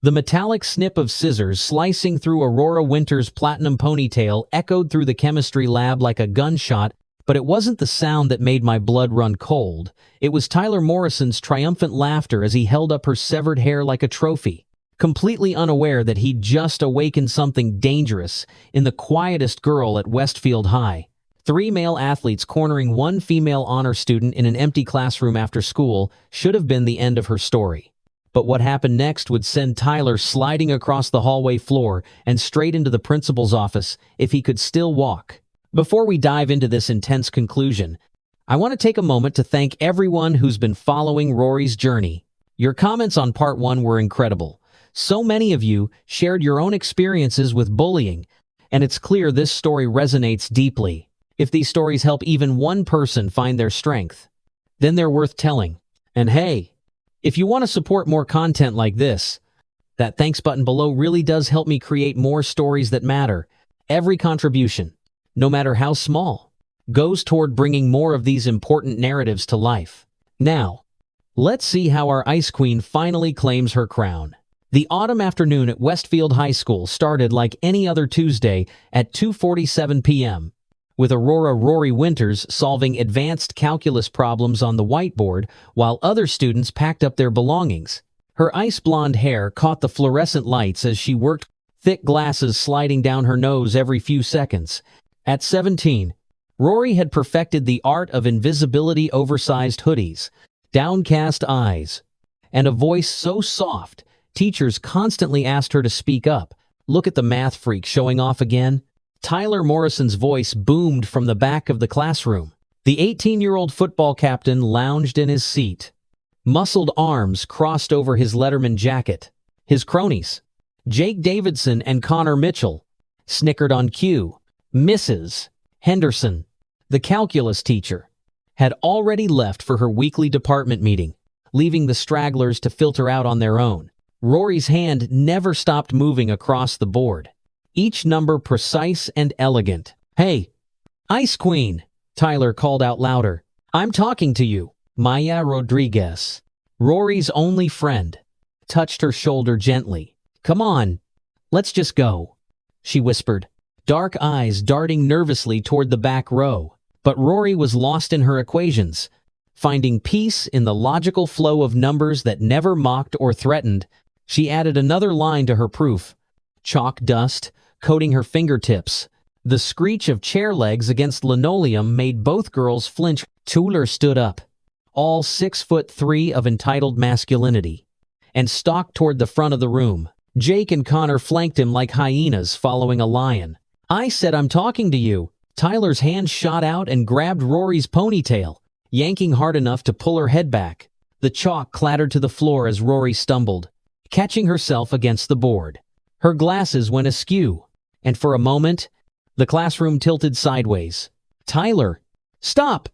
The metallic snip of scissors slicing through Aurora Winter's platinum ponytail echoed through the chemistry lab like a gunshot, but it wasn't the sound that made my blood run cold. It was Tyler Morrison's triumphant laughter as he held up her severed hair like a trophy, completely unaware that he'd just awakened something dangerous in the quietest girl at Westfield High. 3 male athletes cornering 1 female honor student in an empty classroom after school should have been the end of her story. But what happened next would send Tyler sliding across the hallway floor and straight into the principal's office if he could still walk. Before we dive into this intense conclusion, I want to take a moment to thank everyone who's been following Rory's journey. Your comments on part 1 were incredible. So many of you shared your own experiences with bullying, and it's clear this story resonates deeply. If these stories help even one person find their strength, then they're worth telling. And hey, if you want to support more content like this, that thanks button below really does help me create more stories that matter. Every contribution, no matter how small, goes toward bringing more of these important narratives to life. Now, let's see how our Ice Queen finally claims her crown. The autumn afternoon at Westfield High School started like any other Tuesday at 2:47 p.m. with Aurora Rory Winters solving advanced calculus problems on the whiteboard while other students packed up their belongings. Her ice blonde hair caught the fluorescent lights as she worked, thick glasses sliding down her nose every few seconds. At 17, Rory had perfected the art of invisibility oversized hoodies, downcast eyes, and a voice so soft, teachers constantly asked her to speak up. Look at the math freak showing off again. Tyler Morrison's voice boomed from the back of the classroom. The 18-year-old football captain lounged in his seat. Muscled arms crossed over his Letterman jacket. His cronies, Jake Davidson and Connor Mitchell, snickered on cue. Mrs. Henderson, the calculus teacher, had already left for her weekly department meeting, leaving the stragglers to filter out on their own. Rory's hand never stopped moving across the board, each number precise and elegant. "Hey, Ice Queen," Tyler called out louder. "I'm talking to you." Maya Rodriguez, Rory's only friend, touched her shoulder gently. "Come on, let's just go," she whispered, dark eyes darting nervously toward the back row. But Rory was lost in her equations, finding peace in the logical flow of numbers that never mocked or threatened. She added another line to her proof, chalk dust coating her fingertips. The screech of chair legs against linoleum made both girls flinch. Tuller stood up, all 6'3" of entitled masculinity, and stalked toward the front of the room. Jake and Connor flanked him like hyenas following a lion. "I said I'm talking to you." Tyler's hand shot out and grabbed Rory's ponytail, yanking hard enough to pull her head back. The chalk clattered to the floor as Rory stumbled, catching herself against the board. Her glasses went askew, and for a moment, the classroom tilted sideways. "Tyler, stop!"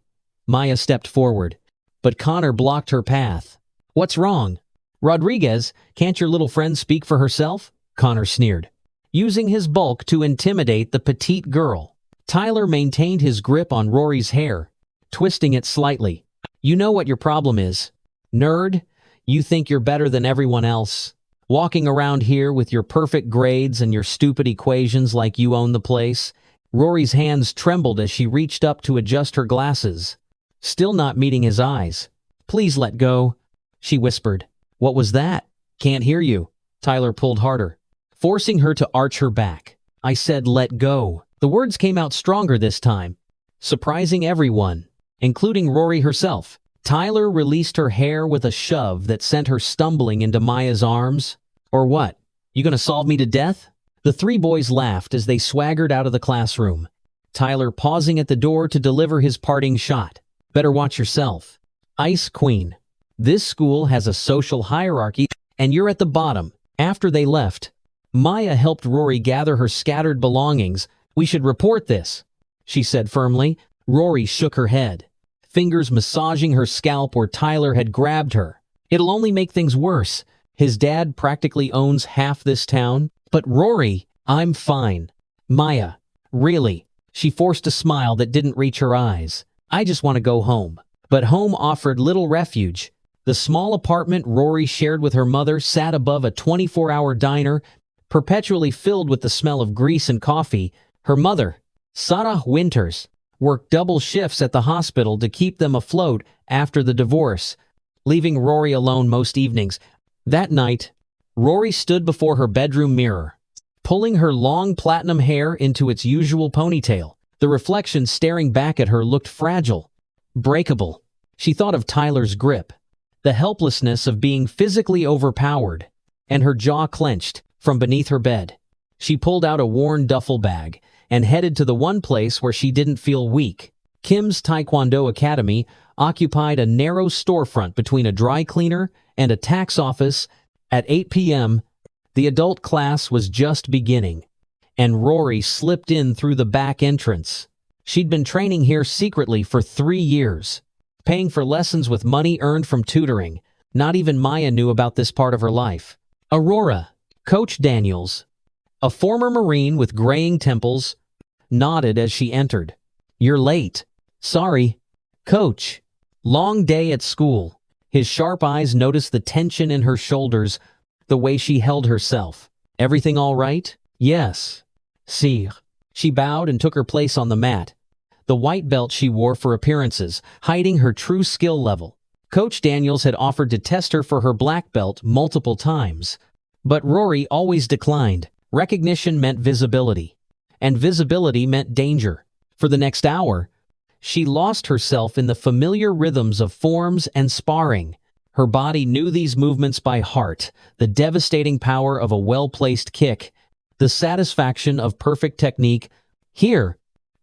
Maya stepped forward, but Connor blocked her path. "What's wrong?" "Rodriguez, can't your little friend speak for herself?" Connor sneered, using his bulk to intimidate the petite girl. Tyler maintained his grip on Rory's hair, twisting it slightly. "You know what your problem is, nerd? You think you're better than everyone else, walking around here with your perfect grades and your stupid equations like you own the place." Rory's hands trembled as she reached up to adjust her glasses, still not meeting his eyes. "Please let go," she whispered. "What was that?" "Can't hear you." Tyler pulled harder, forcing her to arch her back. "I said let go." The words came out stronger this time, surprising everyone, including Rory herself. Tyler released her hair with a shove that sent her stumbling into Maya's arms. "Or what? You gonna solve me to death?" The 3 boys laughed as they swaggered out of the classroom, Tyler pausing at the door to deliver his parting shot. "Better watch yourself, Ice Queen. This school has a social hierarchy, and you're at the bottom." After they left, Maya helped Rory gather her scattered belongings. "We should report this," she said firmly. Rory shook her head, fingers massaging her scalp where Tyler had grabbed her. "It'll only make things worse. His dad practically owns half this town." "But Rory, I'm fine." "Maya, really?" She forced a smile that didn't reach her eyes. "I just want to go home." But home offered little refuge. The small apartment Rory shared with her mother sat above a 24-hour diner, perpetually filled with the smell of grease and coffee. Her mother, Sarah Winters, worked double shifts at the hospital to keep them afloat after the divorce, leaving Rory alone most evenings. That night, Rory stood before her bedroom mirror, pulling her long platinum hair into its usual ponytail. The reflection staring back at her looked fragile, breakable. She thought of Tyler's grip, the helplessness of being physically overpowered, and her jaw clenched. From beneath her bed, she pulled out a worn duffel bag and headed to the one place where she didn't feel weak. Kim's Taekwondo Academy occupied a narrow storefront between a dry cleaner and a tax office. At 8 p.m., the adult class was just beginning, and Rory slipped in through the back entrance. She'd been training here secretly for 3 years, paying for lessons with money earned from tutoring. Not even Maya knew about this part of her life. Aurora, Coach Daniels, a former Marine with graying temples, nodded as she entered. "You're late." "Sorry, Coach. Long day at school." His sharp eyes noticed the tension in her shoulders, the way she held herself. "Everything all right?" "Yes, sir." She bowed and took her place on the mat, the white belt she wore for appearances, hiding her true skill level. Coach Daniels had offered to test her for her black belt multiple times, but Rory always declined. Recognition meant visibility, and visibility meant danger. For the next hour, she lost herself in the familiar rhythms of forms and sparring. Her body knew these movements by heart, the devastating power of a well-placed kick, the satisfaction of perfect technique. Here,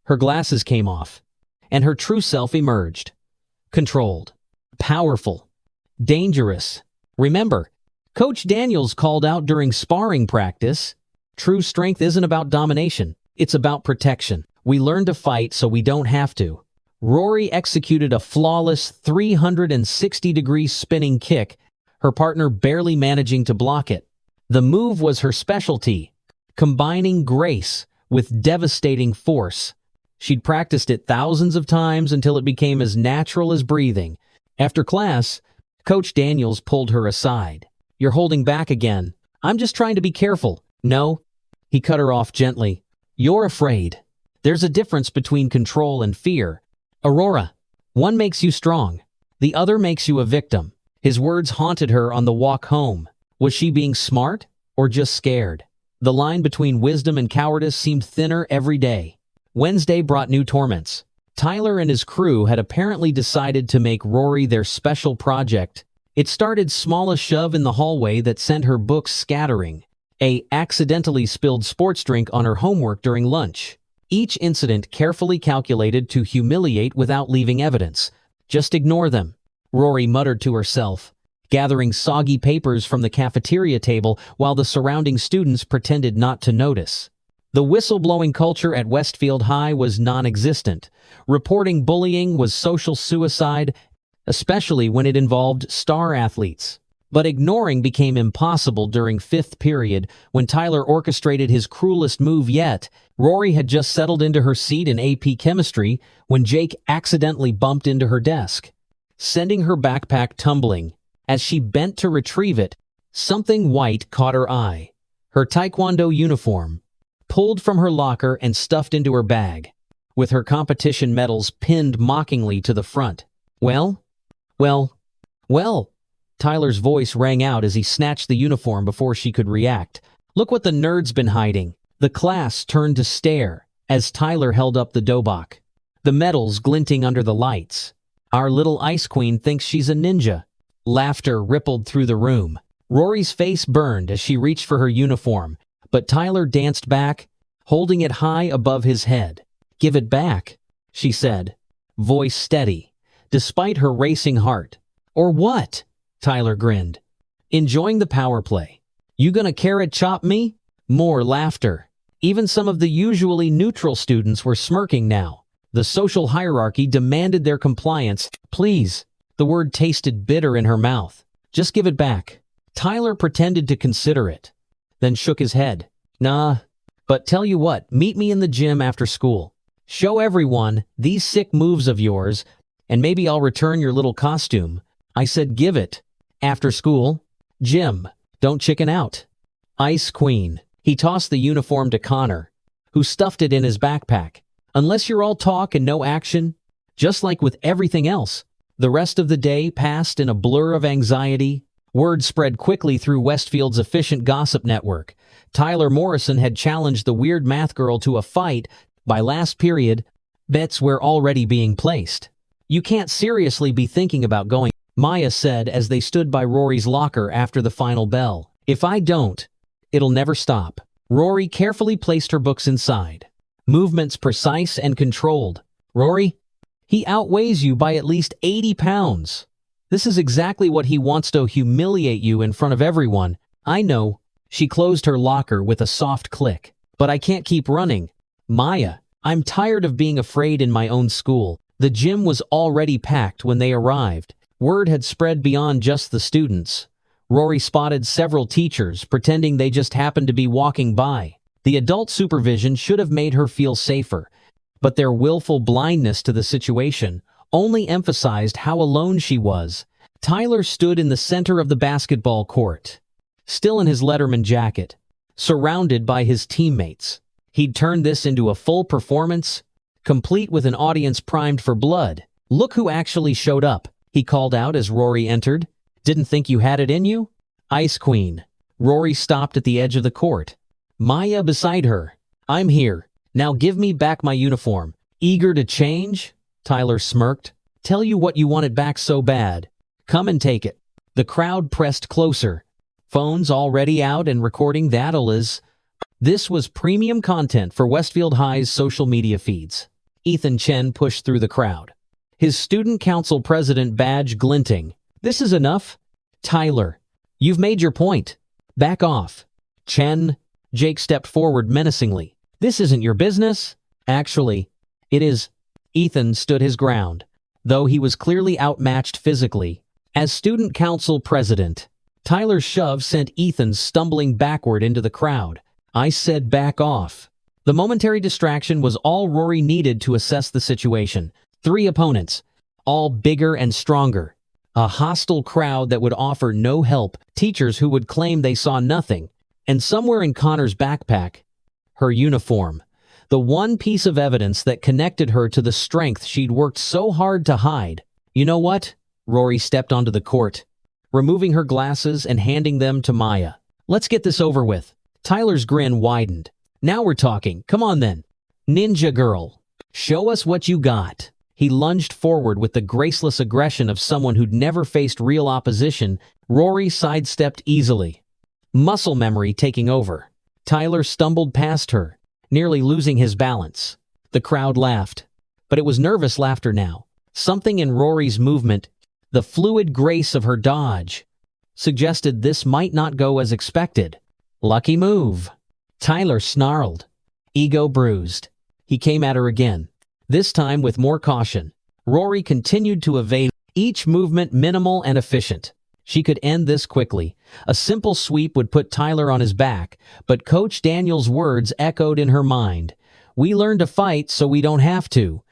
her glasses came off, and her true self emerged. Controlled, powerful, dangerous. Remember, Coach Daniels called out during sparring practice, "True strength isn't about domination, it's about protection. We learn to fight so we don't have to." Rory executed a flawless 360-degree spinning kick, her partner barely managing to block it. The move was her specialty, combining grace with devastating force. She'd practiced it thousands of times until it became as natural as breathing. After class, Coach Daniels pulled her aside. "You're holding back again." "I'm just trying to be careful." "No." He cut her off gently. "You're afraid. There's a difference between control and fear. Aurora, one makes you strong, the other makes you a victim." His words haunted her on the walk home. Was she being smart or just scared? The line between wisdom and cowardice seemed thinner every day. Wednesday brought new torments. Tyler and his crew had apparently decided to make Rory their special project. It started small, a shove in the hallway that sent her books scattering. A accidentally spilled sports drink on her homework during lunch. Each incident carefully calculated to humiliate without leaving evidence. "Just ignore them," Rory muttered to herself, gathering soggy papers from the cafeteria table while the surrounding students pretended not to notice. The whistleblowing culture at Westfield High was non-existent. Reporting bullying was social suicide, especially when it involved star athletes. But ignoring became impossible during fifth period, when Tyler orchestrated his cruelest move yet. Rory had just settled into her seat in AP Chemistry when Jake accidentally bumped into her desk, sending her backpack tumbling. As she bent to retrieve it, something white caught her eye. Her Taekwondo uniform, pulled from her locker and stuffed into her bag, with her competition medals pinned mockingly to the front. Well, Tyler's voice rang out as he snatched the uniform before she could react. "Look what the nerd's been hiding." The class turned to stare as Tyler held up the dobok, the medals glinting under the lights. "Our little ice queen thinks she's a ninja." Laughter rippled through the room. Rory's face burned as she reached for her uniform, but Tyler danced back, holding it high above his head. "Give it back," she said, voice steady, despite her racing heart. "Or what?" Tyler grinned. "Enjoying the power play. You gonna carrot chop me?" More laughter. Even some of the usually neutral students were smirking now. The social hierarchy demanded their compliance. "Please." The word tasted bitter in her mouth. "Just give it back." Tyler pretended to consider it, then shook his head. "Nah, but tell you what, meet me in the gym after school. Show everyone these sick moves of yours, and maybe I'll return your little costume." "I said give it." After school? Gym. Don't chicken out. Ice Queen. He tossed the uniform to Connor, who stuffed it in his backpack. Unless you're all talk and no action, just like with everything else. The rest of the day passed in a blur of anxiety. Word spread quickly through Westfield's efficient gossip network. Tyler Morrison had challenged the weird math girl to a fight. By last period, bets were already being placed. You can't seriously be thinking about going, Maya said as they stood by Rory's locker after the final bell. If I don't, it'll never stop. Rory carefully placed her books inside. Movements precise and controlled. Rory? He outweighs you by at least 80 pounds. This is exactly what he wants to humiliate you in front of everyone. I know. She closed her locker with a soft click. But I can't keep running. Maya, I'm tired of being afraid in my own school. The gym was already packed when they arrived. Word had spread beyond just the students. Rory spotted several teachers pretending they just happened to be walking by. The adult supervision should have made her feel safer, but their willful blindness to the situation only emphasized how alone she was. Tyler stood in the center of the basketball court, still in his Letterman jacket, surrounded by his teammates. He'd turned this into a full performance, complete with an audience primed for blood. Look who actually showed up, he called out as Rory entered. Didn't think you had it in you? Ice Queen. Rory stopped at the edge of the court. Maya beside her. I'm here. Now give me back my uniform. Eager to change? Tyler smirked. Tell you what you wanted back so bad. Come and take it. The crowd pressed closer. Phones already out and recording that'll is. This was premium content for Westfield High's social media feeds. Ethan Chen pushed through the crowd, his student council president badge glinting. This is enough? Tyler, you've made your point. Back off. Chen. Jake stepped forward menacingly. This isn't your business. Actually, it is. Ethan stood his ground, though he was clearly outmatched physically. As student council president, Tyler's shove sent Ethan stumbling backward into the crowd. I said back off. The momentary distraction was all Rory needed to assess the situation. 3 opponents, all bigger and stronger. A hostile crowd that would offer no help, teachers who would claim they saw nothing, and somewhere in Connor's backpack, her uniform. The one piece of evidence that connected her to the strength she'd worked so hard to hide. You know what? Rory stepped onto the court, removing her glasses and handing them to Maya. Let's get this over with. Tyler's grin widened. Now we're talking. Come on then. Ninja girl. Show us what you got. He lunged forward with the graceless aggression of someone who'd never faced real opposition. Rory sidestepped easily, muscle memory taking over. Tyler stumbled past her, nearly losing his balance. The crowd laughed, but it was nervous laughter now. Something in Rory's movement, the fluid grace of her dodge, suggested this might not go as expected. Lucky move. Tyler snarled, ego bruised. He came at her again, this time with more caution. Rory continued to evade, each movement minimal and efficient. She could end this quickly. A simple sweep would put Tyler on his back, but Coach Daniel's words echoed in her mind. We learned to fight so we don't have to.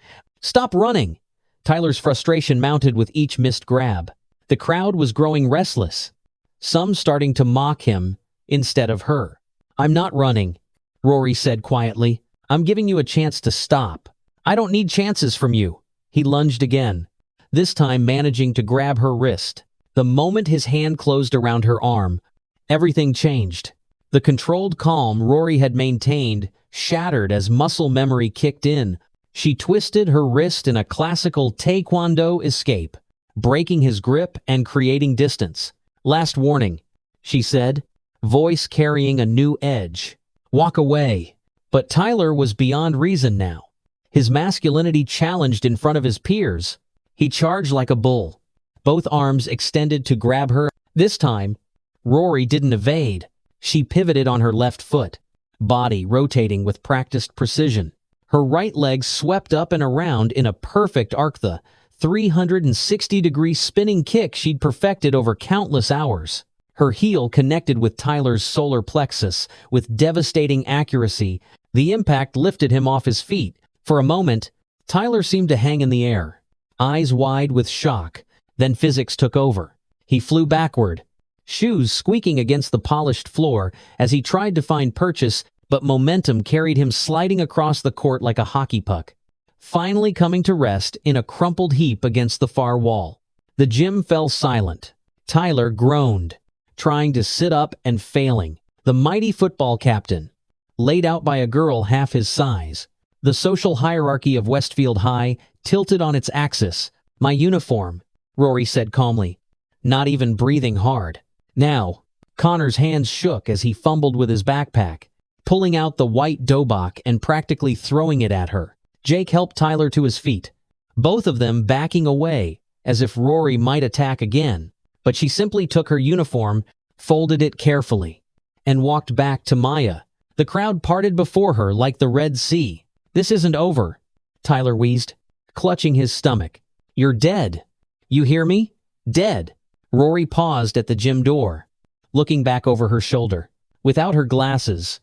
Stop running. Tyler's frustration mounted with each missed grab. The crowd was growing restless, some starting to mock him instead of her. I'm not running, Rory said quietly. I'm giving you a chance to stop. I don't need chances from you. He lunged again, this time managing to grab her wrist. The moment his hand closed around her arm, everything changed. The controlled calm Rory had maintained shattered as muscle memory kicked in. She twisted her wrist in a classical taekwondo escape, breaking his grip and creating distance. Last warning, she said, voice carrying a new edge. Walk away. But Tyler was beyond reason now. His masculinity challenged in front of his peers. He charged like a bull, both arms extended to grab her. This time, Rory didn't evade. She pivoted on her left foot, body rotating with practiced precision. Her right leg swept up and around in a perfect arc, the 360-degree spinning kick she'd perfected over countless hours. Her heel connected with Tyler's solar plexus with devastating accuracy. The impact lifted him off his feet. For a moment, Tyler seemed to hang in the air, eyes wide with shock. Then physics took over. He flew backward, shoes squeaking against the polished floor as he tried to find purchase, but momentum carried him sliding across the court like a hockey puck, finally coming to rest in a crumpled heap against the far wall. The gym fell silent. Tyler groaned, trying to sit up and failing. The mighty football captain, laid out by a girl half his size. The social hierarchy of Westfield High tilted on its axis. "My uniform," Rory said calmly, not even breathing hard. "Now." Connor's hands shook as he fumbled with his backpack, pulling out the white dobok and practically throwing it at her. Jake helped Tyler to his feet, both of them backing away as if Rory might attack again, but she simply took her uniform, folded it carefully, and walked back to Maya. The crowd parted before her like the Red Sea. "This isn't over," Tyler wheezed, clutching his stomach. "You're dead. You hear me? Dead." Rory paused at the gym door, looking back over her shoulder. Without her glasses,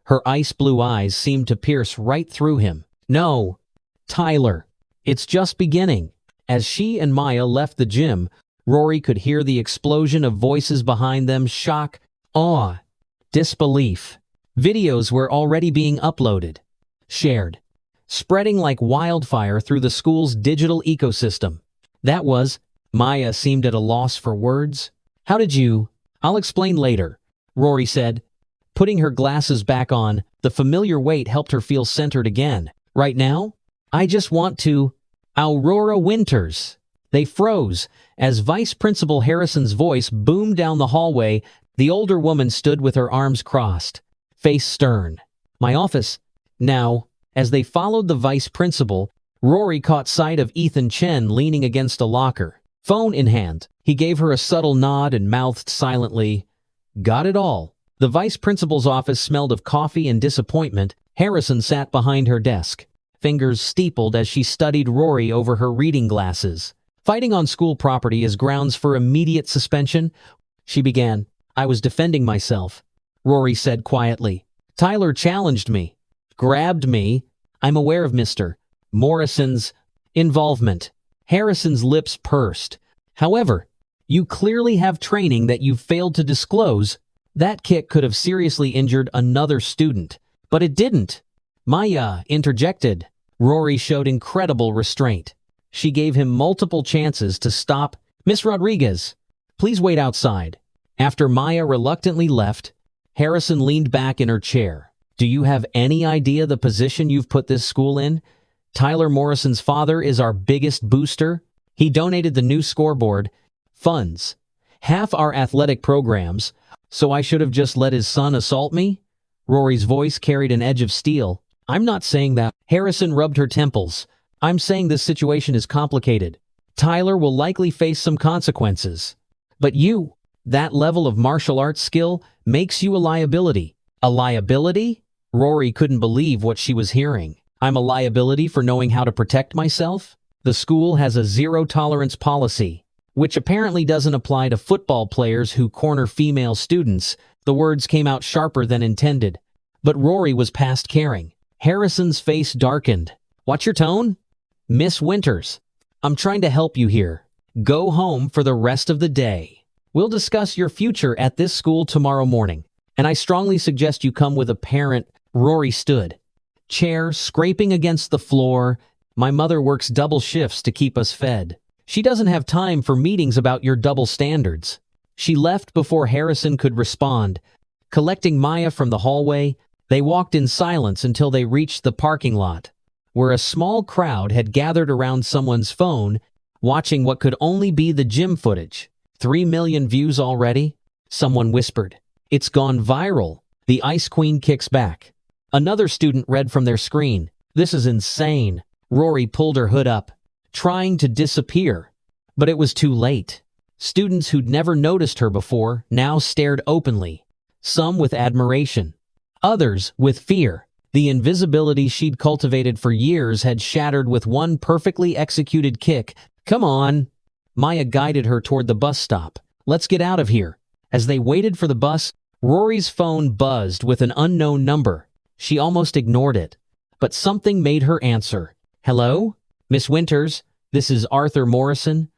her ice blue eyes seemed to pierce right through him. "No, Tyler, it's just beginning." As she and Maya left the gym, Rory could hear the explosion of voices behind them: shock, awe, disbelief. Videos were already being uploaded, shared, spreading like wildfire through the school's digital ecosystem. That was, Maya seemed at a loss for words. "How did you—" "I'll explain later," Rory said, putting her glasses back on. The familiar weight helped her feel centered again. "Right now, I just want to— Aurora Winters." They froze as Vice Principal Harrison's voice boomed down the hallway. The older woman stood with her arms crossed, face stern. "My office." Now, as they followed the vice principal, Rory caught sight of Ethan Chen leaning against a locker, phone in hand. He gave her a subtle nod and mouthed silently, "Got it all." The vice principal's office smelled of coffee and disappointment. Harrison sat behind her desk, fingers steepled as she studied Rory over her reading glasses. "Fighting on school property is grounds for immediate suspension," she began. "I was defending myself," Rory said quietly. "Tyler challenged me, grabbed me. I'm aware of Mr. Morrison's involvement." Harrison's lips pursed. "However, you clearly have training that you've failed to disclose. That kick could have seriously injured another student, but it didn't." Maya interjected. Rory showed incredible restraint. She gave him multiple chances to stop. "Miss Rodriguez, please wait outside." After Maya reluctantly left, Harrison leaned back in her chair. "Do you have any idea the position you've put this school in? Tyler Morrison's father is our biggest booster. He donated the new scoreboard, funds, half our athletic programs, so I should have just let his son assault me?" Rory's voice carried an edge of steel. "I'm not saying that." Harrison rubbed her temples. "I'm saying this situation is complicated. Tyler will likely face some consequences. But you, that level of martial arts skill makes you a liability." "A liability?" Rory couldn't believe what she was hearing. "I'm a liability for knowing how to protect myself? The school has a zero-tolerance policy, which apparently doesn't apply to football players who corner female students." The words came out sharper than intended, but Rory was past caring. Harrison's face darkened. "Watch your tone? Miss Winters, I'm trying to help you here. Go home for the rest of the day. We'll discuss your future at this school tomorrow morning, and I strongly suggest you come with a parent." Rory stood, chair scraping against the floor. "My mother works double shifts to keep us fed. She doesn't have time for meetings about your double standards." She left before Harrison could respond. Collecting Maya from the hallway, they walked in silence until they reached the parking lot, where a small crowd had gathered around someone's phone, watching what could only be the gym footage. 3 million views already? Someone whispered. "It's gone viral." The Ice Queen kicks back. Another student read from their screen. "This is insane." Rory pulled her hood up, trying to disappear, but it was too late. Students who'd never noticed her before now stared openly, some with admiration, others with fear. The invisibility she'd cultivated for years had shattered with one perfectly executed kick. "Come on." Maya guided her toward the bus stop. "Let's get out of here." As they waited for the bus, Rory's phone buzzed with an unknown number. She almost ignored it, but something made her answer. "Hello? Miss Winters, this is Arthur Morrison,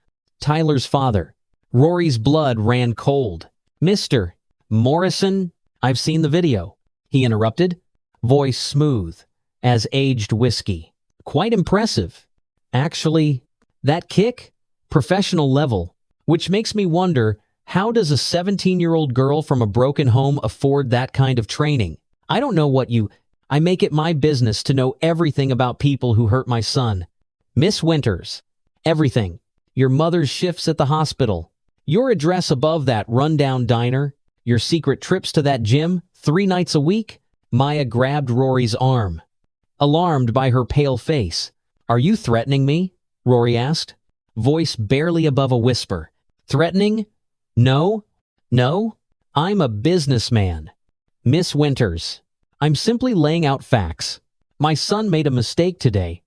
Tyler's father." Rory's blood ran cold. "Mr. Morrison, I've seen the video," he interrupted, voice smooth as aged whiskey. "Quite impressive. Actually, that kick? Professional level. Which makes me wonder, how does a 17-year-old girl from a broken home afford that kind of training? I don't know what you... I make it my business to know everything about people who hurt my son. Miss Winters. Everything. Your mother's shifts at the hospital. Your address above that rundown diner. Your secret trips to that gym 3 nights a week." Maya grabbed Rory's arm, alarmed by her pale face. "Are you threatening me?" Rory asked, voice barely above a whisper. "Threatening? No. I'm a businessman. Miss Winters, I'm simply laying out facts. My son made a mistake today.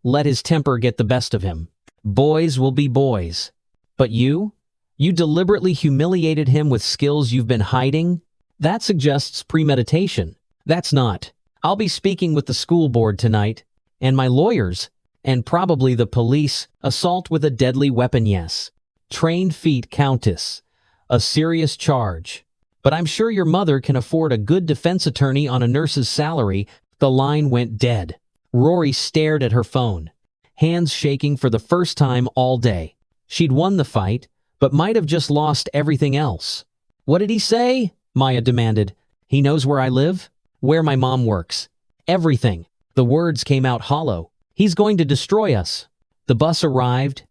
Let his temper get the best of him. Boys will be boys. But you? You deliberately humiliated him with skills you've been hiding? That suggests premeditation. That's not. I'll be speaking with the school board tonight, and my lawyers, and probably the police. Assault with a deadly weapon, yes. Trained feet, Countess. A serious charge. But I'm sure your mother can afford a good defense attorney on a nurse's salary." The line went dead. Rory stared at her phone, hands shaking for the first time all day. She'd won the fight, but might have just lost everything else. "What did he say?" Maya demanded. "He knows where I live, where my mom works. Everything." The words came out hollow. "He's going to destroy us." The bus arrived,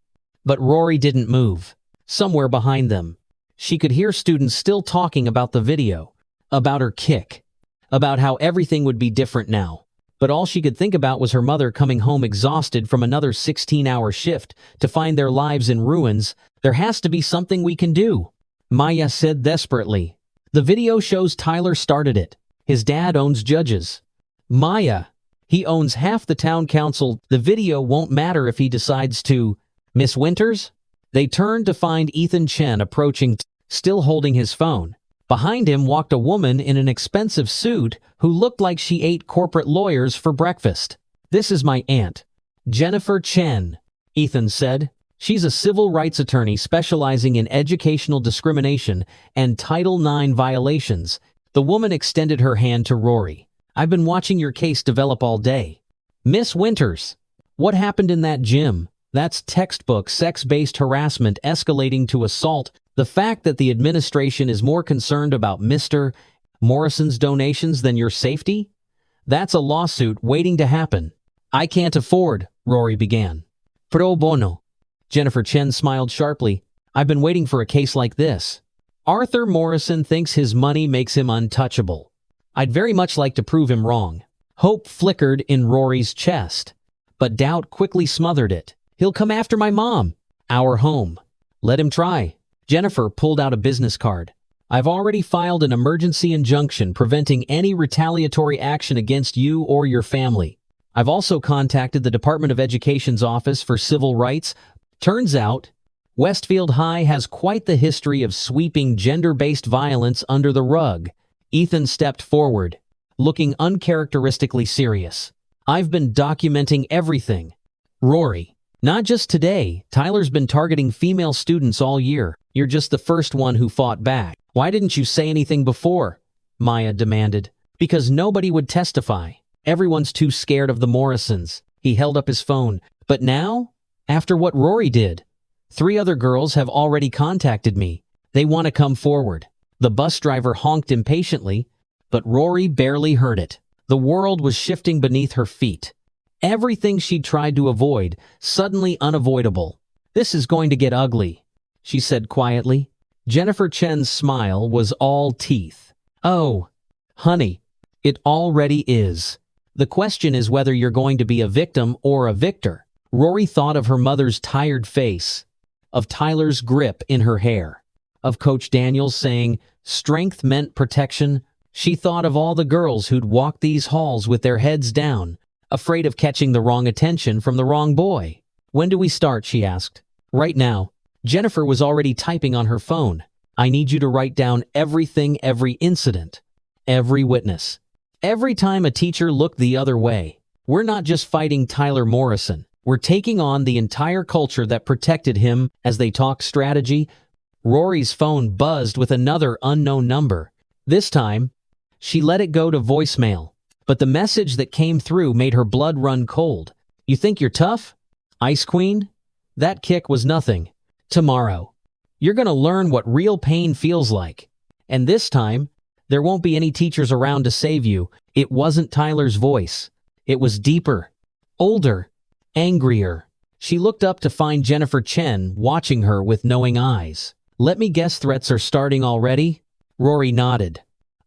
but Rory didn't move. Somewhere behind them, she could hear students still talking about the video, about her kick, about how everything would be different now. But all she could think about was her mother coming home exhausted from another 16-hour shift to find their lives in ruins. "There has to be something we can do," Maya said desperately. "The video shows Tyler started it. His dad owns judges." "Maya, he owns half the town council. The video won't matter if he decides to." "Miss Winters?" They turned to find Ethan Chen approaching, still holding his phone. Behind him walked a woman in an expensive suit who looked like she ate corporate lawyers for breakfast. "This is my aunt, Jennifer Chen," Ethan said. "She's a civil rights attorney specializing in educational discrimination and Title IX violations." The woman extended her hand to Rory. "I've been watching your case develop all day. Miss Winters, what happened in that gym? That's textbook sex-based harassment escalating to assault. The fact that the administration is more concerned about Mr. Morrison's donations than your safety? That's a lawsuit waiting to happen." "I can't afford," Rory began. "Pro bono." Jennifer Chen smiled sharply. "I've been waiting for a case like this. Arthur Morrison thinks his money makes him untouchable. I'd very much like to prove him wrong." Hope flickered in Rory's chest, but doubt quickly smothered it. "He'll come after my mom. Our home. Let him try." Jennifer pulled out a business card. "I've already filed an emergency injunction preventing any retaliatory action against you or your family. I've also contacted the Department of Education's Office for Civil Rights. Turns out, Westfield High has quite the history of sweeping gender-based violence under the rug." Ethan stepped forward, looking uncharacteristically serious. "I've been documenting everything." "Rory, not just today. Tyler's been targeting female students all year. You're just the first one who fought back." "Why didn't you say anything before?" Maya demanded. "Because nobody would testify. Everyone's too scared of the Morrisons." He held up his phone. "But now, after what Rory did, 3 other girls have already contacted me. They want to come forward." The bus driver honked impatiently, but Rory barely heard it. The world was shifting beneath her feet. Everything she'd tried to avoid, suddenly unavoidable. "This is going to get ugly," she said quietly. Jennifer Chen's smile was all teeth. "Oh, honey, it already is. The question is whether you're going to be a victim or a victor." Rory thought of her mother's tired face, of Tyler's grip in her hair, of Coach Daniels saying strength meant protection. She thought of all the girls who'd walked these halls with their heads down, afraid of catching the wrong attention from the wrong boy. "When do we start?" she asked. "Right now." Jennifer was already typing on her phone. "I need you to write down everything, every incident, every witness, every time a teacher looked the other way. We're not just fighting Tyler Morrison. We're taking on the entire culture that protected him." As they talked strategy, Rory's phone buzzed with another unknown number. This time, she let it go to voicemail. But the message that came through made her blood run cold. "You think you're tough? Ice Queen? That kick was nothing. Tomorrow, you're gonna learn what real pain feels like. And this time, there won't be any teachers around to save you." It wasn't Tyler's voice. It was deeper, older, angrier. She looked up to find Jennifer Chen watching her with knowing eyes. "Let me guess, threats are starting already?" Rory nodded,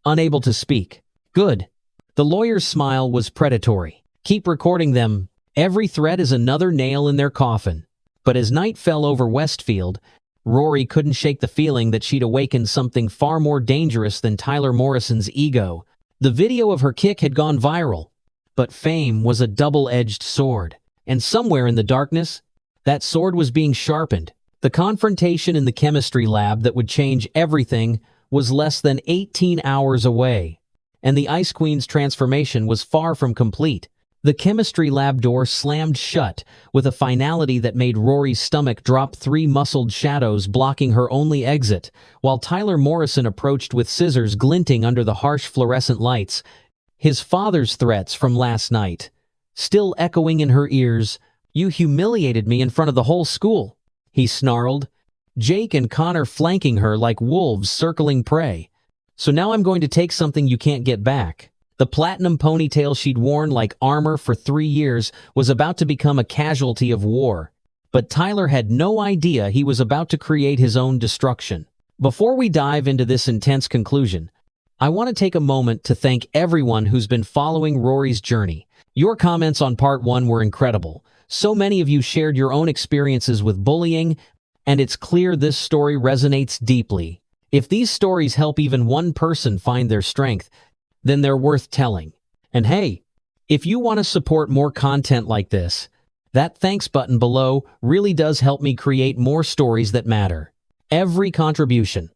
unable to speak. "Good." The lawyer's smile was predatory. "Keep recording them. Every threat is another nail in their coffin." But as night fell over Westfield, Rory couldn't shake the feeling that she'd awakened something far more dangerous than Tyler Morrison's ego. The video of her kick had gone viral, but fame was a double-edged sword. And somewhere in the darkness, that sword was being sharpened. The confrontation in the chemistry lab that would change everything was less than 18 hours away, and the Ice Queen's transformation was far from complete. The chemistry lab door slammed shut with a finality that made Rory's stomach drop, 3 muscled shadows blocking her only exit, while Tyler Morrison approached with scissors glinting under the harsh fluorescent lights. His father's threats from last night, still echoing in her ears. "You humiliated me in front of the whole school," he snarled. "Jake and Connor flanking her like wolves circling prey. So now I'm going to take something you can't get back." The platinum ponytail she'd worn like armor for 3 years was about to become a casualty of war. But Tyler had no idea he was about to create his own destruction. Before we dive into this intense conclusion, I want to take a moment to thank everyone who's been following Rory's journey. Your comments on part 1 were incredible. So many of you shared your own experiences with bullying, and it's clear this story resonates deeply. If these stories help even one person find their strength, then they're worth telling. And hey, if you want to support more content like this, that thanks button below really does help me create more stories that matter. Every contribution,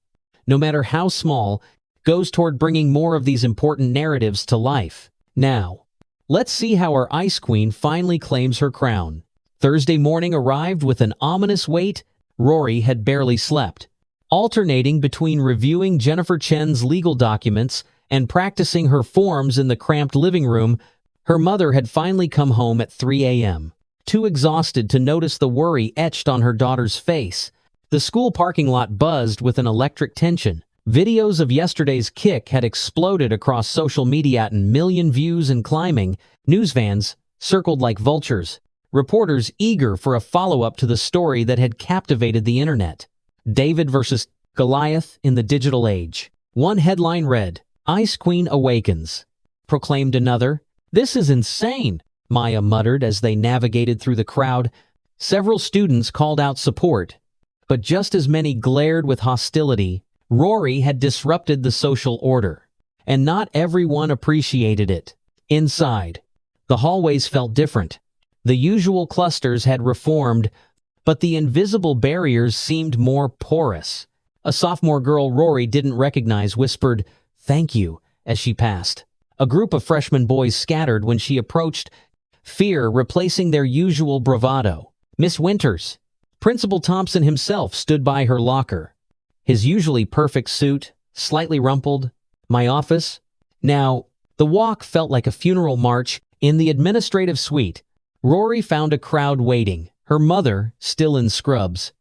no matter how small, goes toward bringing more of these important narratives to life. Now, let's see how our Ice Queen finally claims her crown. Thursday morning arrived with an ominous weight. Rory had barely slept. Alternating between reviewing Jennifer Chen's legal documents and practicing her forms in the cramped living room, her mother had finally come home at 3 a.m., too exhausted to notice the worry etched on her daughter's face. The school parking lot buzzed with an electric tension. Videos of yesterday's kick had exploded across social media at a million views and climbing. News vans circled like vultures, reporters eager for a follow-up to the story that had captivated the internet. David versus Goliath in the digital age. One headline read, "Ice Queen awakens," proclaimed another. "This is insane," Maya muttered as they navigated through the crowd. Several students called out support, but just as many glared with hostility. Rory had disrupted the social order, and not everyone appreciated it. Inside, the hallways felt different. The usual clusters had reformed, but the invisible barriers seemed more porous. A sophomore girl Rory didn't recognize whispered, "Thank you," as she passed. A group of freshman boys scattered when she approached, fear replacing their usual bravado. "Miss Winters." Principal Thompson himself stood by her locker. His usually perfect suit, slightly rumpled. "My office?" Now, the walk felt like a funeral march. In the administrative suite, Rory found a crowd waiting, her mother still in scrubs.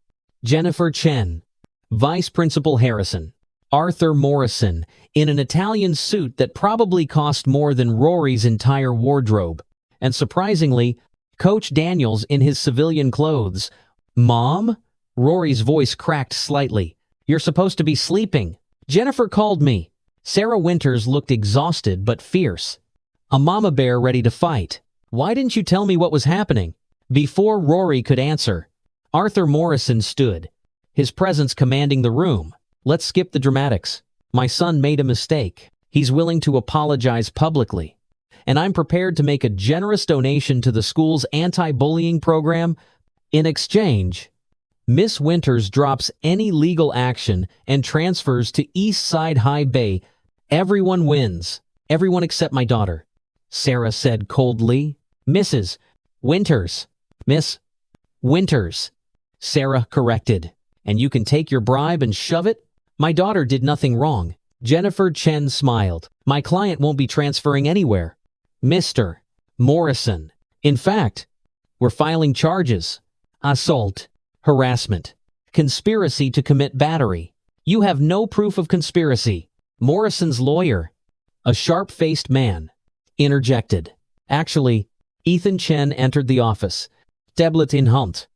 Jennifer Chen, Vice Principal Harrison, Arthur Morrison, in an Italian suit that probably cost more than Rory's entire wardrobe, and surprisingly, Coach Daniels in his civilian clothes. "Mom?" Rory's voice cracked slightly. "You're supposed to be sleeping. Jennifer called me." Sarah Winters looked exhausted but fierce. A mama bear ready to fight. "Why didn't you tell me what was happening?" Before Rory could answer, Arthur Morrison stood, his presence commanding the room. "Let's skip the dramatics. My son made a mistake. He's willing to apologize publicly. And I'm prepared to make a generous donation to the school's anti-bullying program. In exchange, Miss Winters drops any legal action and transfers to East Side High Bay. Everyone wins. Everyone except my daughter," Sarah said coldly. "Mrs. Winters." "Miss Winters," Sarah corrected. And you can take your bribe and shove it? My daughter did nothing wrong. Jennifer Chen smiled. My client won't be transferring anywhere. Mr. Morrison. In fact, we're filing charges. Assault, harassment, conspiracy to commit battery. You have no proof of conspiracy. Morrison's lawyer, a sharp-faced man, interjected. Actually, Ethan Chen entered the office. Tablet in Hunt.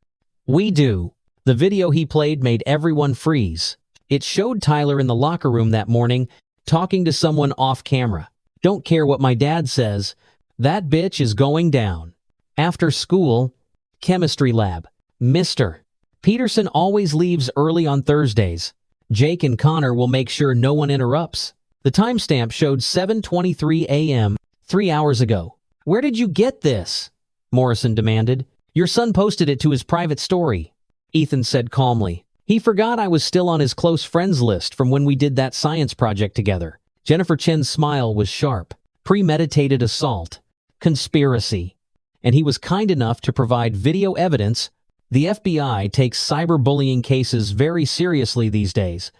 We do. The video he played made everyone freeze. It showed Tyler in the locker room that morning, talking to someone off camera. Don't care what my dad says. That bitch is going down. After school, chemistry lab. Mr. Peterson always leaves early on Thursdays. Jake and Connor will make sure no one interrupts. The timestamp showed 7:23 a.m., 3 hours ago. Where did you get this? Morrison demanded. Your son posted it to his private story. Ethan said calmly. He forgot I was still on his close friends list from when we did that science project together. Jennifer Chen's smile was sharp. Premeditated assault. Conspiracy. And he was kind enough to provide video evidence. The FBI takes cyberbullying cases very seriously these days,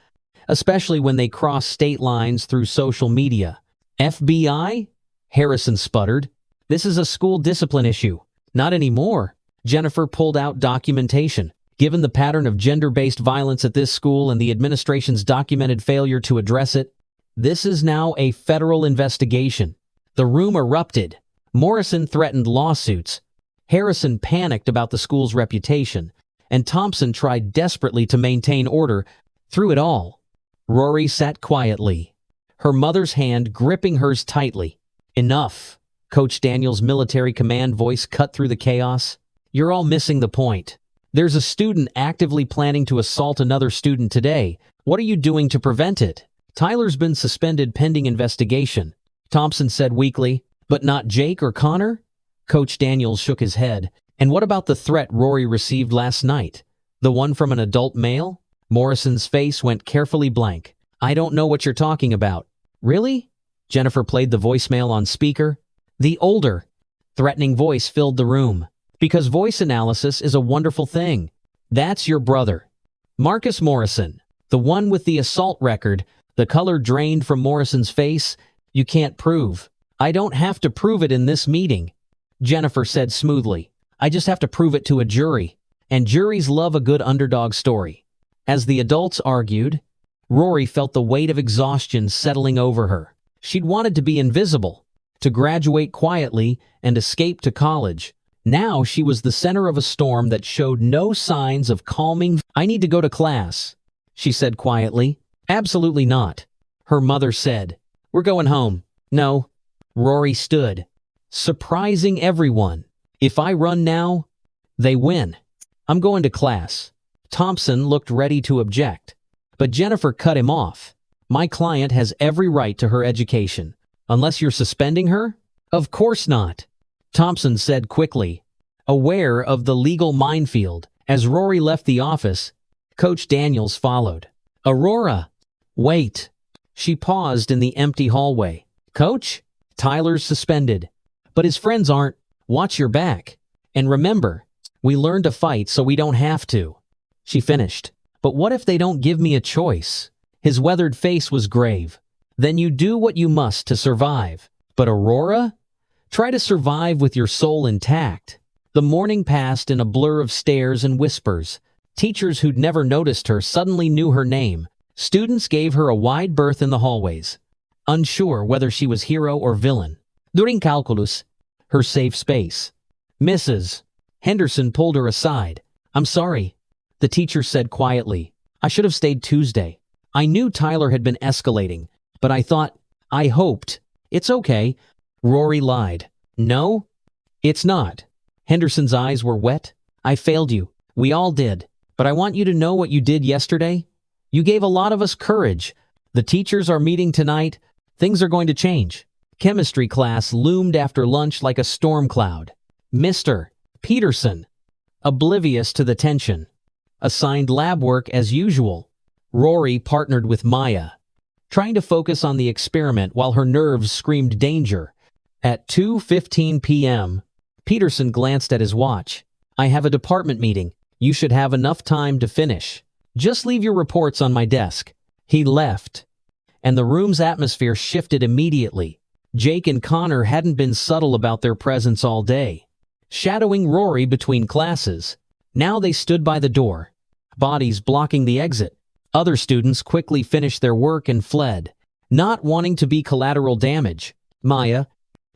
especially when they cross state lines through social media. FBI? Harrison sputtered. This is a school discipline issue. Not anymore. Jennifer pulled out documentation. Given the pattern of gender-based violence at this school and the administration's documented failure to address it, this is now a federal investigation. The room erupted. Morrison threatened lawsuits. Harrison panicked about the school's reputation, and Thompson tried desperately to maintain order through it all. Rory sat quietly, her mother's hand gripping hers tightly. Enough. Coach Daniel's military command voice cut through the chaos. You're all missing the point. There's a student actively planning to assault another student today. What are you doing to prevent it? Tyler's been suspended pending investigation, Thompson said weakly. But not Jake or Connor? Coach Daniels shook his head. And what about the threat Rory received last night? The one from an adult male? Morrison's face went carefully blank. I don't know what you're talking about. Really? Jennifer played the voicemail on speaker. The older, threatening voice filled the room. Because voice analysis is a wonderful thing. That's your brother. Marcus Morrison, the one with the assault record. The color drained from Morrison's face. You can't prove. I don't have to prove it in this meeting, Jennifer said smoothly. I just have to prove it to a jury. And juries love a good underdog story. As the adults argued, Rory felt the weight of exhaustion settling over her. She'd wanted to be invisible, to graduate quietly and escape to college. Now she was the center of a storm that showed no signs of calming. I need to go to class, she said quietly. Absolutely not, her mother said. We're going home. No. Rory stood, surprising everyone. If I run now, they win. I'm going to class. Thompson looked ready to object, but Jennifer cut him off. My client has every right to her education. Unless you're suspending her? Of course not, Thompson said quickly, aware of the legal minefield. As Rory left the office, Coach Daniels followed. Aurora, wait. She paused in the empty hallway. Coach? Tyler's suspended, but his friends aren't. Watch your back. And remember, we learn to fight so we don't have to. She finished. But what if they don't give me a choice? His weathered face was grave. Then you do what you must to survive. But Aurora? Try to survive with your soul intact. The morning passed in a blur of stares and whispers. Teachers who'd never noticed her suddenly knew her name. Students gave her a wide berth in the hallways, unsure whether she was hero or villain. During calculus, her safe space. Mrs. Henderson pulled her aside. I'm sorry, the teacher said quietly. I should have stayed Tuesday. I knew Tyler had been escalating, but I hoped. It's okay. Rory lied. No, it's not. Henderson's eyes were wet. I failed you. We all did. But I want you to know what you did yesterday. You gave a lot of us courage. The teachers are meeting tonight. Things are going to change. Chemistry class loomed after lunch like a storm cloud. Mr. Peterson, oblivious to the tension, assigned lab work as usual. Rory partnered with Maya, trying to focus on the experiment while her nerves screamed danger. At 2:15 p.m., Peterson glanced at his watch. I have a department meeting. You should have enough time to finish. Just leave your reports on my desk." He left, and the room's atmosphere shifted immediately. Jake and Connor hadn't been subtle about their presence all day, shadowing Rory between classes. Now they stood by the door, bodies blocking the exit. Other students quickly finished their work and fled, not wanting to be collateral damage. "Maya,"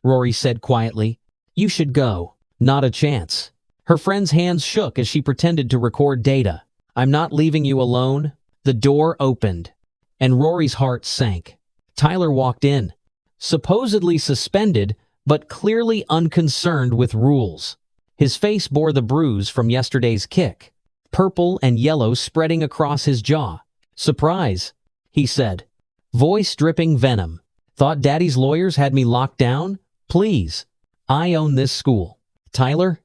Rory said quietly, "you should go." "Not a chance." Her friend's hands shook as she pretended to record data. "I'm not leaving you alone." The door opened, and Rory's heart sank. Tyler walked in, supposedly suspended, but clearly unconcerned with rules. His face bore the bruise from yesterday's kick, purple and yellow spreading across his jaw. "Surprise," he said, voice dripping venom. "Thought Daddy's lawyers had me locked down? Please, I own this school." "Tyler,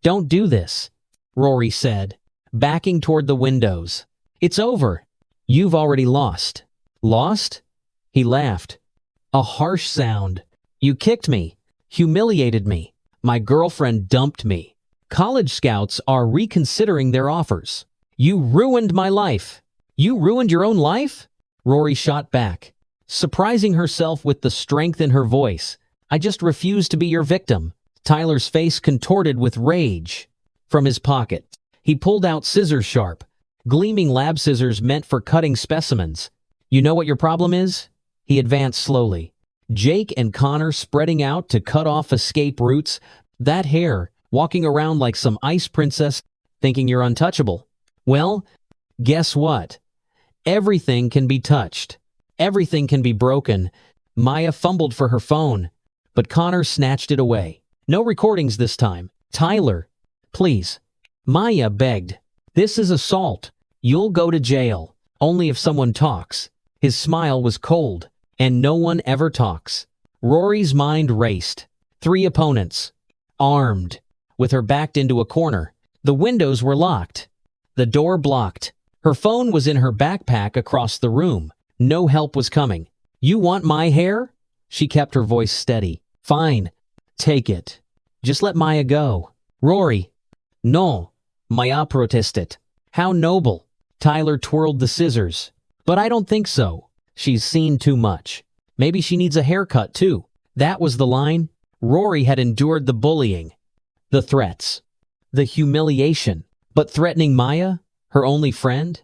don't do this," Rory said, backing toward the windows. "It's over. You've already lost." "Lost?" He laughed. A harsh sound. "You kicked me, humiliated me. My girlfriend dumped me. College scouts are reconsidering their offers. You ruined my life." "You ruined your own life?" Rory shot back, surprising herself with the strength in her voice. "I just refuse to be your victim." Tyler's face contorted with rage. From his pocket, he pulled out scissors sharp, gleaming lab scissors meant for cutting specimens. "You know what your problem is?" He advanced slowly. "Jake and Connor spreading out to cut off escape routes. That hair, walking around like some ice princess, thinking you're untouchable. Well, guess what? Everything can be touched. Everything can be broken." Maya fumbled for her phone, but Connor snatched it away. "No recordings this time." "Tyler, please." Maya begged. "This is assault. You'll go to jail. Only if someone talks." His smile was cold, and no one ever talks. Rory's mind raced. 3 opponents, armed, with her backed into a corner. The windows were locked, the door blocked. Her phone was in her backpack across the room. No help was coming. "You want my hair?" She kept her voice steady. "Fine, take it. Just let Maya go." "Rory." "No." Maya protested. "How noble." Tyler twirled the scissors. "But I don't think so. She's seen too much. Maybe she needs a haircut too." That was the line. Rory had endured the bullying, the threats, the humiliation. But threatening Maya, her only friend,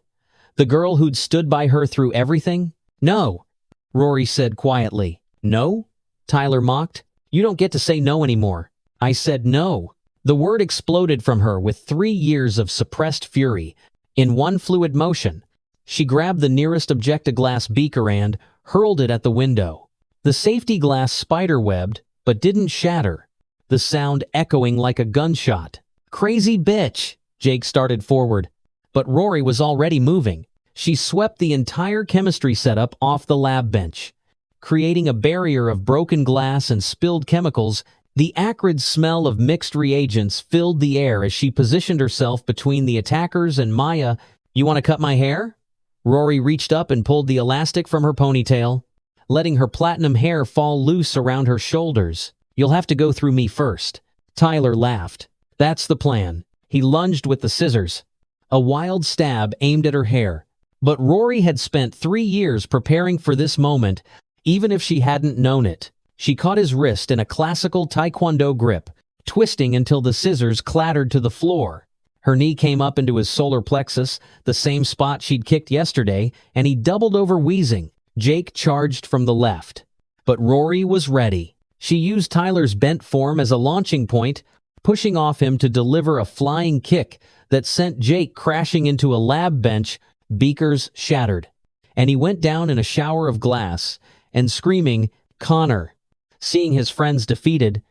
the girl who'd stood by her through everything? "No," Rory said quietly. "No?" Tyler mocked. "You don't get to say no anymore." "I said no." The word exploded from her with 3 years of suppressed fury. In one fluid motion, she grabbed the nearest object-a-glass beaker and hurled it at the window. The safety glass spider-webbed, but didn't shatter, the sound echoing like a gunshot. "Crazy bitch!" Jake started forward, but Rory was already moving. She swept the entire chemistry setup off the lab bench, creating a barrier of broken glass and spilled chemicals. The acrid smell of mixed reagents filled the air as she positioned herself between the attackers and Maya. "You want to cut my hair?" Rory reached up and pulled the elastic from her ponytail, letting her platinum hair fall loose around her shoulders. "You'll have to go through me first." Tyler laughed. "That's the plan." He lunged with the scissors, a wild stab aimed at her hair. But Rory had spent 3 years preparing for this moment, even if she hadn't known it. She caught his wrist in a classical taekwondo grip, twisting until the scissors clattered to the floor. Her knee came up into his solar plexus, the same spot she'd kicked yesterday, and he doubled over wheezing. Jake charged from the left, but Rory was ready. She used Tyler's bent form as a launching point, pushing off him to deliver a flying kick that sent Jake crashing into a lab bench. Beakers shattered, and he went down in a shower of glass, and screaming, Connor, seeing his friends defeated,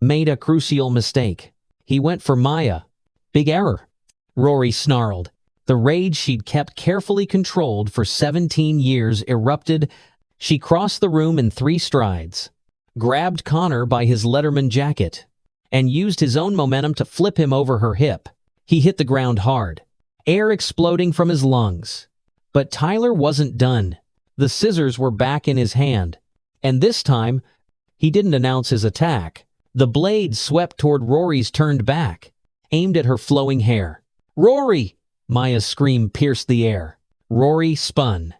made a crucial mistake. He went for Maya. Big error. Rory snarled. The rage she'd kept carefully controlled for 17 years erupted. She crossed the room in 3 strides, grabbed Connor by his Letterman jacket, and used his own momentum to flip him over her hip. He hit the ground hard, air exploding from his lungs. But Tyler wasn't done. The scissors were back in his hand, and this time, he didn't announce his attack. The blade swept toward Rory's turned back, aimed at her flowing hair. "Rory!" Maya's scream pierced the air. Rory spun,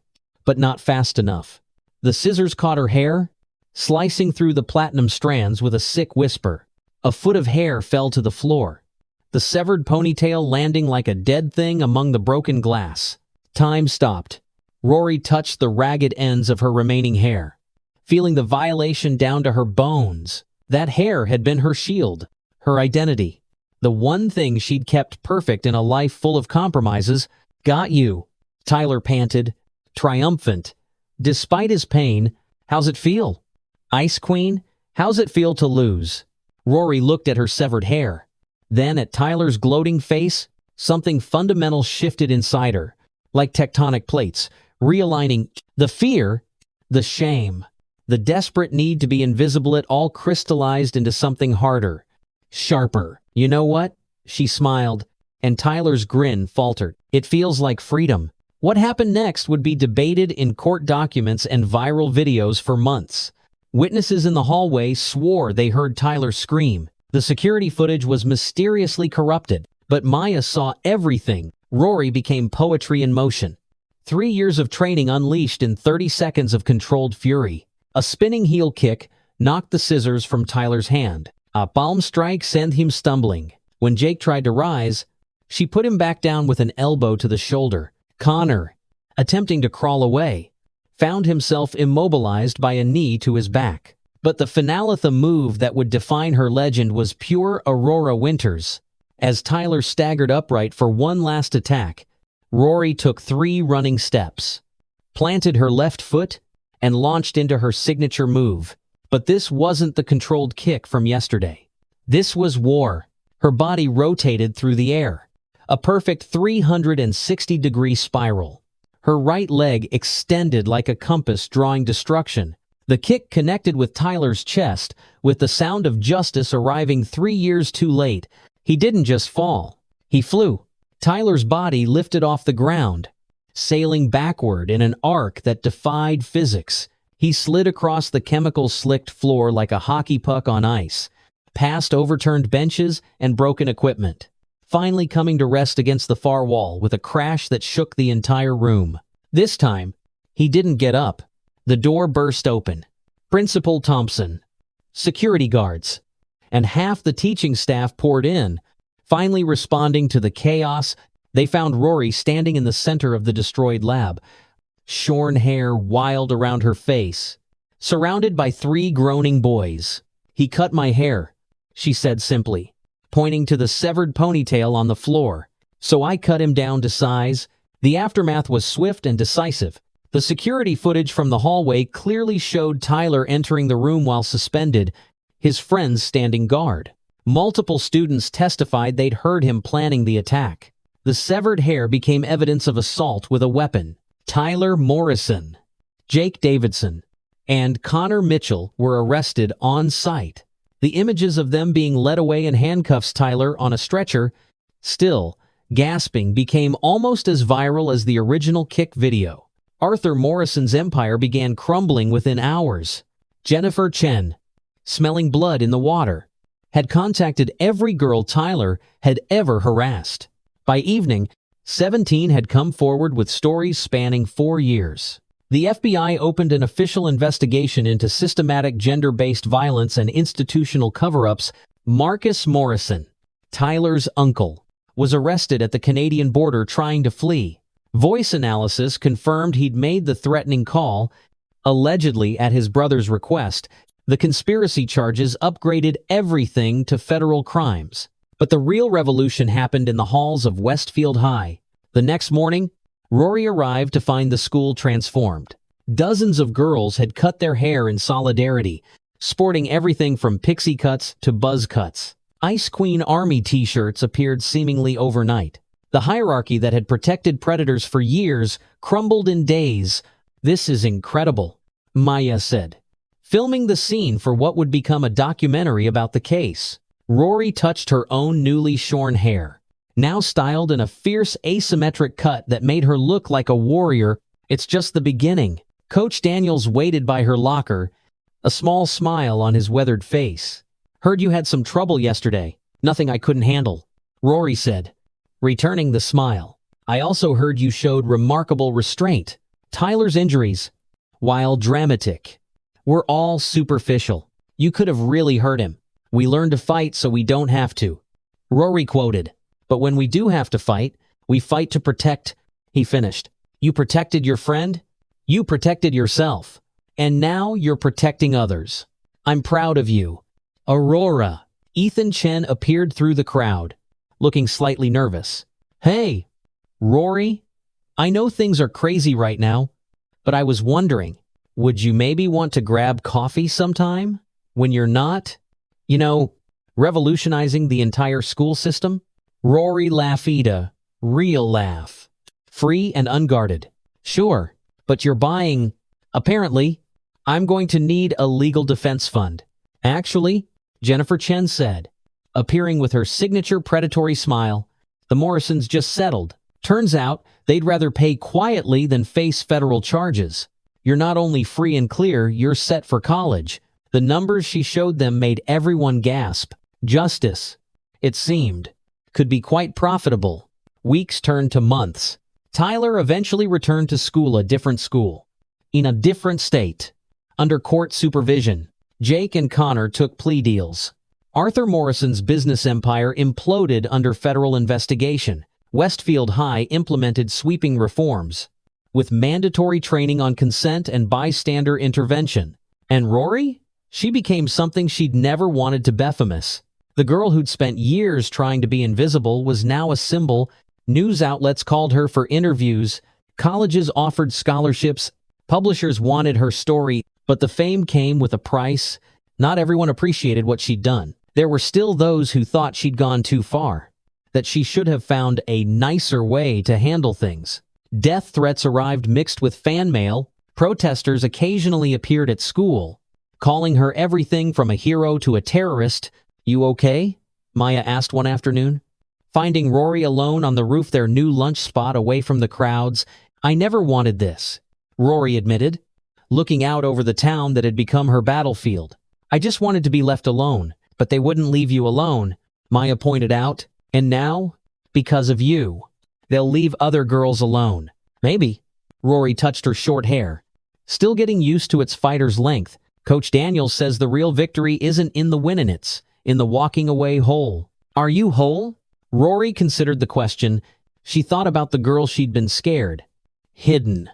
but not fast enough. The scissors caught her hair, slicing through the platinum strands with a sick whisper. A foot of hair fell to the floor, the severed ponytail landing like a dead thing among the broken glass. Time stopped. Rory touched the ragged ends of her remaining hair, feeling the violation down to her bones. That hair had been her shield, her identity. The one thing she'd kept perfect in a life full of compromises. Got you, Tyler panted, triumphant. Despite his pain, how's it feel? Ice Queen, how's it feel to lose? Rory looked at her severed hair. Then at Tyler's gloating face, something fundamental shifted inside her, like tectonic plates, realigning. The fear, the shame, the desperate need to be invisible, it all crystallized into something harder, sharper. You know what? She smiled, and Tyler's grin faltered. It feels like freedom. What happened next would be debated in court documents and viral videos for months. Witnesses in the hallway swore they heard Tyler scream. The security footage was mysteriously corrupted, but Maya saw everything. Rory became poetry in motion. 3 years of training unleashed in 30 seconds of controlled fury. A spinning heel kick knocked the scissors from Tyler's hand. A palm strike sent him stumbling. When Jake tried to rise, she put him back down with an elbow to the shoulder. Connor, attempting to crawl away, found himself immobilized by a knee to his back. But the finalitha move that would define her legend was pure Aurora Winters. As Tyler staggered upright for one last attack, Rory took 3 running steps, planted her left foot, and launched into her signature move. But this wasn't the controlled kick from yesterday. This was war. Her body rotated through the air, a perfect 360-degree spiral. Her right leg extended like a compass drawing destruction. The kick connected with Tyler's chest, with the sound of justice arriving 3 years too late. He didn't just fall. He flew. Tyler's body lifted off the ground, sailing backward in an arc that defied physics. He slid across the chemical-slicked floor like a hockey puck on ice, past overturned benches and broken equipment, finally coming to rest against the far wall with a crash that shook the entire room. This time, he didn't get up. The door burst open. Principal Thompson, security guards, and half the teaching staff poured in. Finally responding to the chaos, they found Rory standing in the center of the destroyed lab, shorn hair wild around her face, surrounded by 3 groaning boys. "He cut my hair," she said simply, pointing to the severed ponytail on the floor. "So I cut him down to size." The aftermath was swift and decisive. The security footage from the hallway clearly showed Tyler entering the room while suspended, his friends standing guard. Multiple students testified they'd heard him planning the attack. The severed hair became evidence of assault with a weapon. Tyler Morrison, Jake Davidson, and Connor Mitchell were arrested on site. The images of them being led away in handcuffs, Tyler on a stretcher, still gasping, became almost as viral as the original kick video. Arthur Morrison's empire began crumbling within hours. Jennifer Chen, smelling blood in the water, had contacted every girl Tyler had ever harassed. By evening, 17 had come forward with stories spanning 4 years. The FBI opened an official investigation into systematic gender-based violence and institutional cover-ups. Marcus Morrison, Tyler's uncle, was arrested at the Canadian border trying to flee. Voice analysis confirmed he'd made the threatening call, allegedly at his brother's request. The conspiracy charges upgraded everything to federal crimes. But the real revolution happened in the halls of Westfield High. The next morning, Rory arrived to find the school transformed. Dozens of girls had cut their hair in solidarity, sporting everything from pixie cuts to buzz cuts. Ice Queen Army t-shirts appeared seemingly overnight. The hierarchy that had protected predators for years crumbled in days. "This is incredible," Maya said, filming the scene for what would become a documentary about the case. Rory touched her own newly shorn hair, now styled in a fierce asymmetric cut that made her look like a warrior. "It's just the beginning." Coach Daniels waited by her locker, a small smile on his weathered face. "Heard you had some trouble yesterday." "Nothing I couldn't handle," Rory said, returning the smile. I also heard you showed remarkable restraint. Tyler's injuries, while dramatic, were all superficial. You could have really hurt him. We learned to fight so we don't have to. Rory quoted. But when we do have to fight, we fight to protect, he finished. You protected your friend? You protected yourself. And now you're protecting others. I'm proud of you. Aurora. Ethan Chen appeared through the crowd, looking slightly nervous. Hey, Rory, I know things are crazy right now, but I was wondering, would you maybe want to grab coffee sometime? When you're not, revolutionizing the entire school system? Rory Laffita. Real laugh. Free and unguarded. Sure, but you're buying... Apparently, I'm going to need a legal defense fund. Actually, Jennifer Chen said, appearing with her signature predatory smile. The Morrisons just settled. Turns out, they'd rather pay quietly than face federal charges. You're not only free and clear, you're set for college. The numbers she showed them made everyone gasp. Justice, it seemed, could be quite profitable. Weeks turned to months. Tyler eventually returned to school, a different school, in a different state. Under court supervision, Jake and Connor took plea deals. Arthur Morrison's business empire imploded under federal investigation. Westfield High implemented sweeping reforms, with mandatory training on consent and bystander intervention. And Rory? She became something she'd never wanted to be famous. The girl who'd spent years trying to be invisible was now a symbol. News outlets called her for interviews. Colleges offered scholarships. Publishers wanted her story. But the fame came with a price. Not everyone appreciated what she'd done. There were still those who thought she'd gone too far, that she should have found a nicer way to handle things. Death threats arrived mixed with fan mail. Protesters occasionally appeared at school, calling her everything from a hero to a terrorist. You okay? Maya asked one afternoon. Finding Rory alone on the roof, their new lunch spot away from the crowds. I never wanted this, Rory admitted, looking out over the town that had become her battlefield. I just wanted to be left alone, but they wouldn't leave you alone, Maya pointed out. And now, because of you, they'll leave other girls alone. Maybe. Rory touched her short hair, still getting used to its fighter's length. Coach Daniels says the real victory isn't in the winning, it's in the walking away whole. Are you whole? Rory considered the question. She thought about the girl she'd been scared, hidden,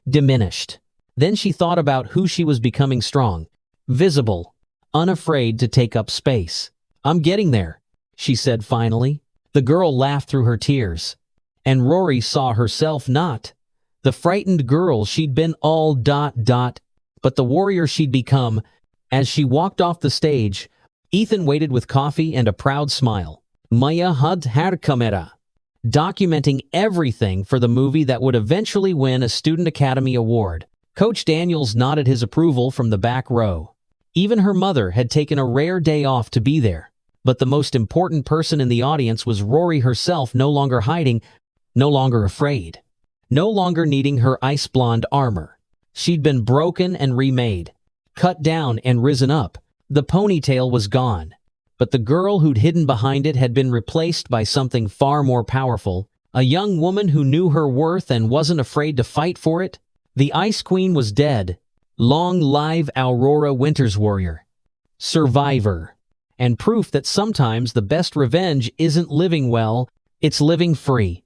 diminished. Then she thought about who she was becoming: strong, visible, unafraid to take up space. I'm getting there, she said finally. The girl laughed through her tears, and Rory saw herself not the frightened girl she'd been but the warrior she'd become. As she walked off the stage, Ethan waited with coffee and a proud smile. Maya had her camera, documenting everything for the movie that would eventually win a Student Academy Award. Coach Daniels nodded his approval from the back row. Even her mother had taken a rare day off to be there. But the most important person in the audience was Rory herself, no longer hiding, no longer afraid, no longer needing her ice blonde armor. She'd been broken and remade, cut down and risen up. The ponytail was gone, but the girl who'd hidden behind it had been replaced by something far more powerful, a young woman who knew her worth and wasn't afraid to fight for it. The Ice Queen was dead. Long live Aurora, Winter's warrior, survivor, and proof that sometimes the best revenge isn't living well, it's living free.